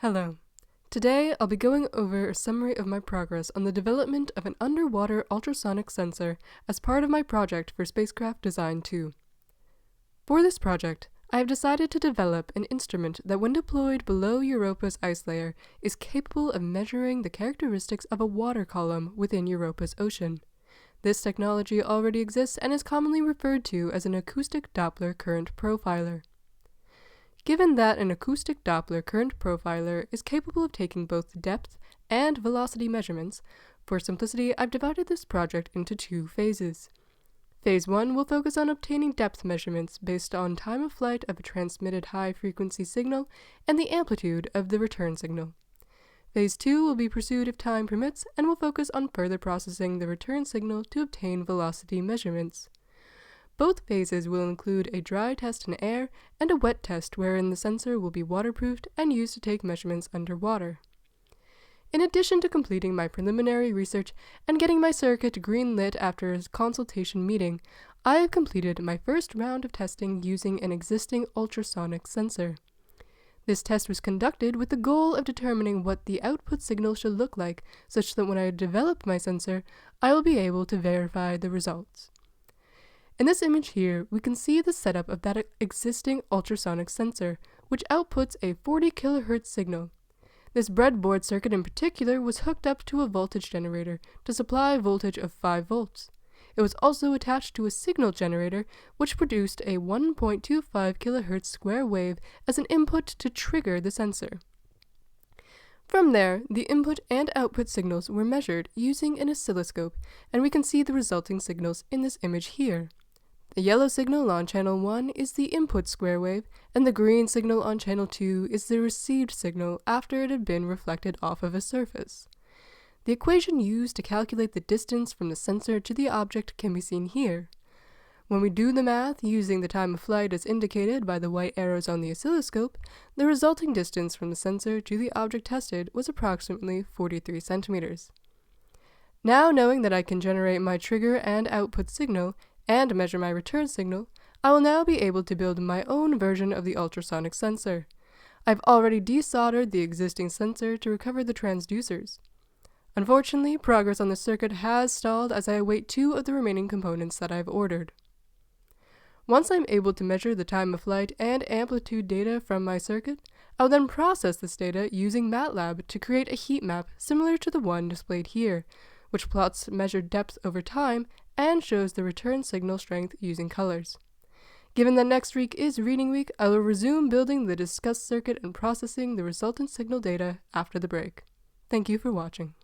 Hello. Today I'll be going over a summary of my progress on the development of an underwater ultrasonic sensor as part of my project for Spacecraft Design 2. For this project, I have decided to develop an instrument that when deployed below Europa's ice layer is capable of measuring the characteristics of a water column within Europa's ocean. This technology already exists and is commonly referred to as an acoustic Doppler current profiler. Given that an acoustic Doppler current profiler is capable of taking both depth and velocity measurements, for simplicity I've divided this project into two phases. Phase 1 will focus on obtaining depth measurements based on time of flight of a transmitted high-frequency signal and the amplitude of the return signal. Phase 2 will be pursued if time permits and will focus on further processing the return signal to obtain velocity measurements. Both phases will include a dry test in air and a wet test wherein the sensor will be waterproofed and used to take measurements underwater. In addition to completing my preliminary research and getting my circuit green-lit after a consultation meeting, I have completed my first round of testing using an existing ultrasonic sensor. This test was conducted with the goal of determining what the output signal should look like, such that when I develop my sensor, I will be able to verify the results. In this image here, we can see the setup of that existing ultrasonic sensor, which outputs a 40 kHz signal. This breadboard circuit in particular was hooked up to a voltage generator to supply a voltage of 5 volts. It was also attached to a signal generator, which produced a 1.25 kHz square wave as an input to trigger the sensor. From there, the input and output signals were measured using an oscilloscope, and we can see the resulting signals in this image here. The yellow signal on channel 1 is the input square wave, and the green signal on channel 2 is the received signal after it had been reflected off of a surface. The equation used to calculate the distance from the sensor to the object can be seen here. When we do the math using the time of flight as indicated by the white arrows on the oscilloscope, the resulting distance from the sensor to the object tested was approximately 43 centimeters. Now knowing that I can generate my trigger and output signal, and measure my return signal, I will now be able to build my own version of the ultrasonic sensor. I've already desoldered the existing sensor to recover the transducers. Unfortunately, progress on the circuit has stalled as I await 2 of the remaining components that I've ordered. Once I'm able to measure the time of flight and amplitude data from my circuit, I'll then process this data using MATLAB to create a heat map similar to the one displayed here, which plots measured depth over time and shows the return signal strength using colors. Given that next week is reading week, I will resume building the discussed circuit and processing the resultant signal data after the break. Thank you for watching.